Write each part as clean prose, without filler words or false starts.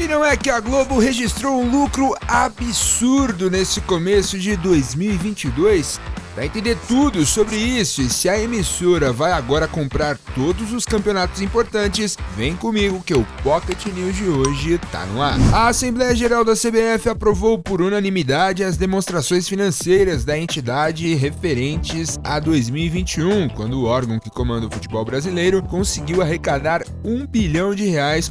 E não é que a Globo registrou um lucro absurdo nesse começo de 2022? Para entender tudo sobre isso e se a emissora vai agora comprar todos os campeonatos importantes, vem comigo que o Pocket News de hoje tá no ar. A Assembleia Geral da CBF aprovou por unanimidade as demonstrações financeiras da entidade referentes a 2021, quando o órgão que comanda o futebol brasileiro conseguiu arrecadar R$1 bilhão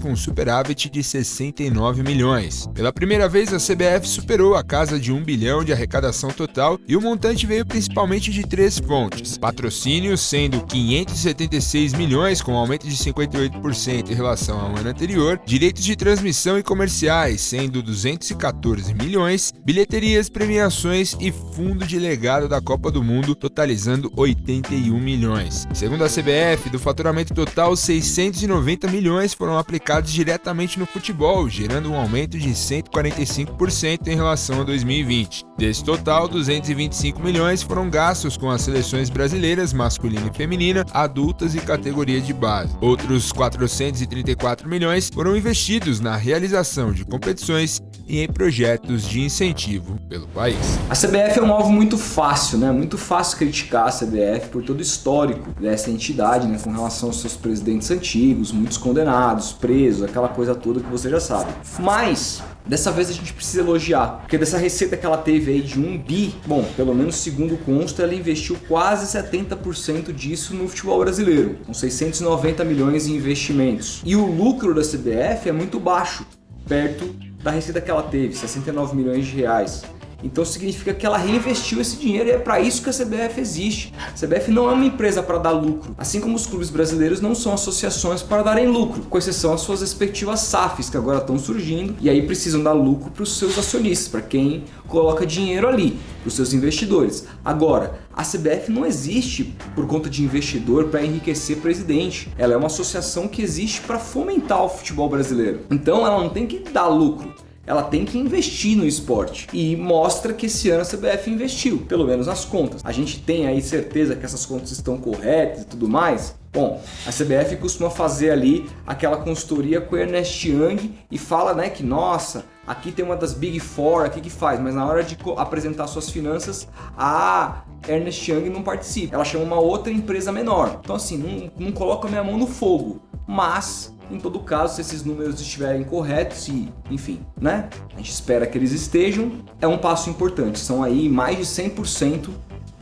com superávit de 69 milhões. Pela primeira vez, a CBF superou a casa de R$1 bilhão de arrecadação total e o montante veio principalmente de três fontes: patrocínios, sendo 576 milhões, com aumento de 58% em relação ao ano anterior, direitos de transmissão e comerciais, sendo 214 milhões, bilheterias, premiações e fundo de legado da Copa do Mundo, totalizando 81 milhões. Segundo a CBF, do faturamento total, 690 milhões foram aplicados diretamente no futebol, gerando um aumento de 145% em relação a 2020. Desse total, 225 milhões foram gastos com as seleções brasileiras masculina e feminina, adultas e categoria de base. Outros 434 milhões foram investidos na realização de competições e em projetos de incentivo pelo país. A CBF é um alvo muito fácil, né? Muito fácil criticar a CBF por todo o histórico dessa entidade, né? Com relação aos seus presidentes antigos, muitos condenados, presos, aquela coisa toda que você já sabe. Mas dessa vez a gente precisa elogiar, porque dessa receita que ela teve aí de 1 bi, bom, pelo menos segundo consta, ela investiu quase 70% disso no futebol brasileiro, com 690 milhões em investimentos. E o lucro da CBF é muito baixo, perto da receita que ela teve, 69 milhões de reais. Então significa que ela reinvestiu esse dinheiro e é para isso que a CBF existe. A CBF não é uma empresa para dar lucro, assim como os clubes brasileiros não são associações para darem lucro, com exceção às suas respectivas SAFs que agora estão surgindo e aí precisam dar lucro para os seus acionistas, para quem coloca dinheiro ali, para os seus investidores. Agora, a CBF não existe por conta de investidor para enriquecer presidente. Ela é uma associação que existe para fomentar o futebol brasileiro. Então ela não tem que dar lucro. Ela tem que investir no esporte e mostra que esse ano a CBF investiu, pelo menos nas contas. A gente tem aí certeza que essas contas estão corretas e tudo mais? Bom, a CBF costuma fazer ali aquela consultoria com o Ernest Young e fala, né, que nossa, aqui tem uma das Big Four aqui que faz, mas na hora de apresentar suas finanças, a Ernest Young não participa. Ela chama uma outra empresa menor. Então assim, não coloca a minha mão no fogo, mas em todo caso, se esses números estiverem corretos e, enfim, né? A gente espera que eles estejam, é um passo importante. São aí mais de 100%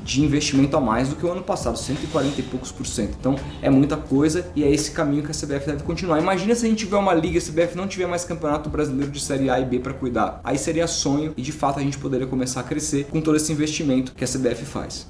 de investimento a mais do que o ano passado, 140 e poucos por cento. Então é muita coisa e é esse caminho que a CBF deve continuar. Imagina se a gente tiver uma liga e a CBF não tiver mais campeonato brasileiro de Série A e B para cuidar. Aí seria sonho e de fato a gente poderia começar a crescer com todo esse investimento que a CBF faz.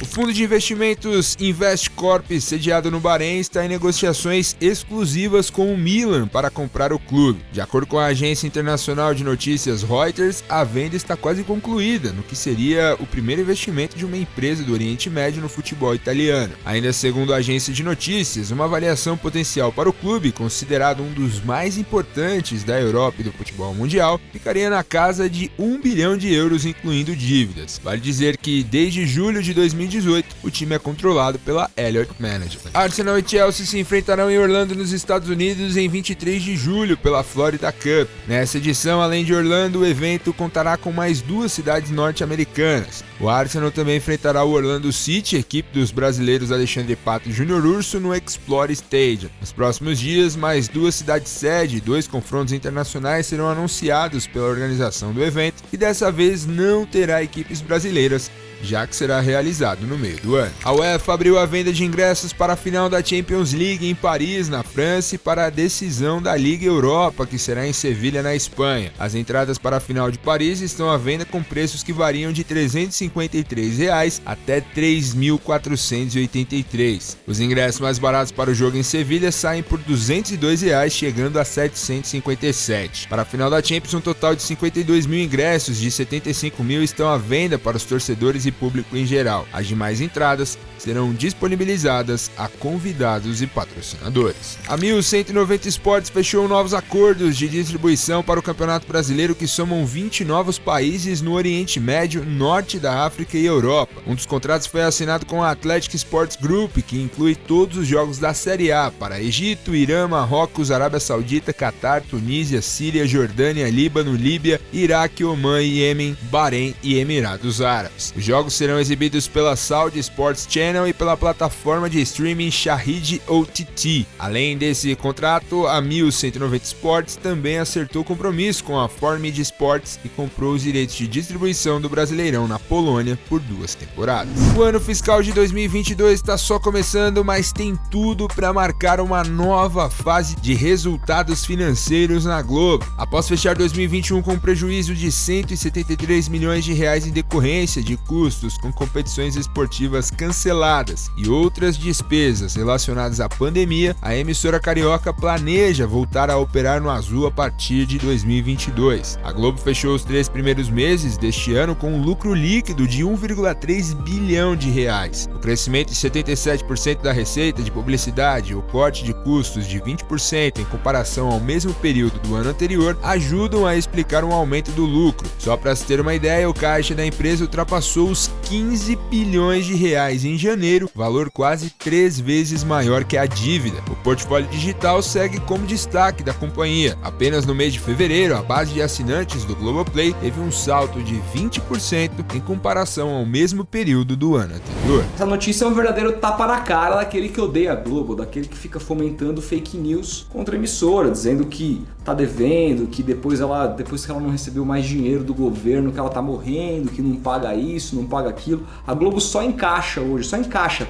O fundo de investimentos Investcorp, sediado no Bahrein, está em negociações exclusivas com o Milan para comprar o clube. De acordo com a agência internacional de notícias Reuters, a venda está quase concluída, no que seria o primeiro investimento de uma empresa do Oriente Médio no futebol italiano. Ainda segundo a agência de notícias, uma avaliação potencial para o clube, considerado um dos mais importantes da Europa e do futebol mundial, ficaria na casa de €1 bilhão, incluindo dívidas. Vale dizer que desde julho de 2018, o time é controlado pela Elliott Management. Arsenal e Chelsea se enfrentarão em Orlando, nos Estados Unidos, em 23 de julho pela Florida Cup. Nessa edição, além de Orlando, o evento contará com mais duas cidades norte-americanas. O Arsenal também enfrentará o Orlando City, equipe dos brasileiros Alexandre Pato e Júnior Urso, no Explorer Stadium. Nos próximos dias, mais duas cidades sede e dois confrontos internacionais serão anunciados pela organização do evento, e dessa vez não terá equipes brasileiras, já que será realizado no meio do ano. A UEFA abriu a venda de ingressos para a final da Champions League em Paris, na França, e para a decisão da Liga Europa, que será em Sevilha, na Espanha. As entradas para a final de Paris estão à venda com preços que variam de R$ 353 até R$ 3.483. Os ingressos mais baratos para o jogo em Sevilha saem por R$ 202, chegando a R$ 757. Para a final da Champions, um total de 52 mil ingressos de 75 mil estão à venda para os torcedores e público em geral. As demais entradas serão disponibilizadas a convidados e patrocinadores. A 1190 Esportes fechou novos acordos de distribuição para o Campeonato Brasileiro que somam 20 novos países no Oriente Médio, Norte da África e Europa. Um dos contratos foi assinado com a Athletic Sports Group, que inclui todos os jogos da Série A para Egito, Irã, Marrocos, Arábia Saudita, Catar, Tunísia, Síria, Jordânia, Líbano, Líbia, Iraque, Omã, Iêmen, Bahrein e Emirados Árabes. Os jogos serão exibidos pela Saudi Sports Channel e pela plataforma de streaming Shahid OTT. Além desse contrato, a 1190 Sports também acertou compromisso com a Formid Sports e comprou os direitos de distribuição do Brasileirão na Polônia por 2 temporadas. O ano fiscal de 2022 está só começando, mas tem tudo para marcar uma nova fase de resultados financeiros na Globo. Após fechar 2021 com um prejuízo de 173 milhões de reais em decorrência de custos com competições esportivas canceladas e outras despesas relacionadas à pandemia, a emissora carioca planeja voltar a operar no azul a partir de 2022. A Globo fechou os 3 primeiros meses deste ano com um lucro líquido de 1,3 bilhão de reais. O crescimento de 77% da receita de publicidade e o corte de custos de 20% em comparação ao mesmo período do ano anterior ajudam a explicar um aumento do lucro. Só para se ter uma ideia, o caixa da empresa ultrapassou os 15 bilhões de reais em janeiro, valor quase 3 vezes maior que a dívida. O portfólio digital segue como destaque da companhia. Apenas no mês de fevereiro, a base de assinantes do Globoplay teve um salto de 20% em comparação ao mesmo período do ano anterior. Essa notícia é um verdadeiro tapa na cara daquele que odeia a Globo, daquele que fica fomentando fake news contra a emissora, dizendo que tá devendo, que depois que ela não recebeu mais dinheiro do governo, que ela tá morrendo, que não paga isso, não paga aquilo. A Globo só encaixa hoje,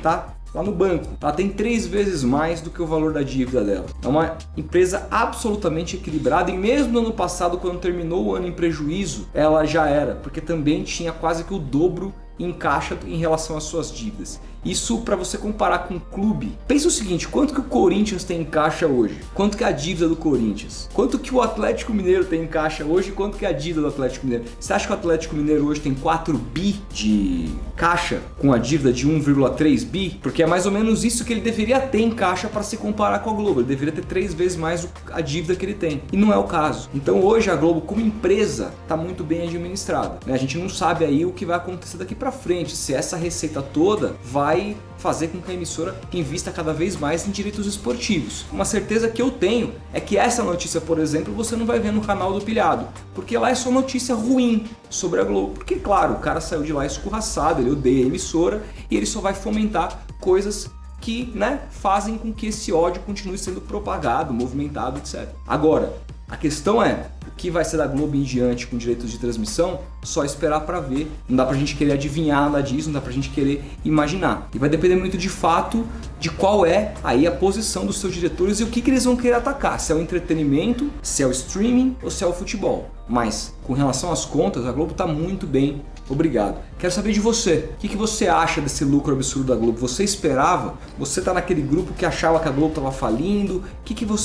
tá? Lá no banco. Ela tem 3 vezes mais do que o valor da dívida dela. É uma empresa absolutamente equilibrada e mesmo no ano passado, quando terminou o ano em prejuízo, ela já era, porque também tinha quase que o dobro em caixa em relação às suas dívidas. Isso para você comparar com um clube. Pensa o seguinte, quanto que o Corinthians tem em caixa hoje? Quanto que é a dívida do Corinthians? Quanto que o Atlético Mineiro tem em caixa hoje? Quanto que é a dívida do Atlético Mineiro? Você acha que o Atlético Mineiro hoje tem 4 bi de caixa com a dívida de 1,3 bi? Porque é mais ou menos isso que ele deveria ter em caixa para se comparar com a Globo. Ele deveria ter 3 vezes mais a dívida que ele tem. E não é o caso. Então hoje a Globo como empresa está muito bem administrada, né? A gente não sabe aí o que vai acontecer daqui para frente, se essa receita toda vai fazer com que a emissora invista cada vez mais em direitos esportivos. Uma certeza que eu tenho é que essa notícia, por exemplo, você não vai ver no canal do Pilhado, porque lá é só notícia ruim sobre a Globo. Porque, claro, o cara saiu de lá escorraçado, ele odeia a emissora e ele só vai fomentar coisas que, fazem com que esse ódio continue sendo propagado, movimentado, etc. Agora, a questão é, o que vai ser da Globo em diante com direitos de transmissão? Só esperar para ver. Não dá pra gente querer adivinhar nada disso, não dá pra gente querer imaginar. E vai depender muito de fato de qual é aí a posição dos seus diretores e o que eles vão querer atacar. Se é o entretenimento, se é o streaming ou se é o futebol. Mas, com relação às contas, a Globo tá muito bem. Obrigado. Quero saber de você. O que você acha desse lucro absurdo da Globo? Você esperava? Você tá naquele grupo que achava que a Globo estava falindo?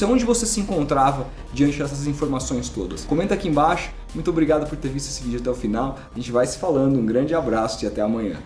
Onde você se encontrava diante dessas informações todas? Comenta aqui embaixo. Muito obrigado por ter visto esse vídeo até o final. A gente vai se falando. Um grande abraço e até amanhã.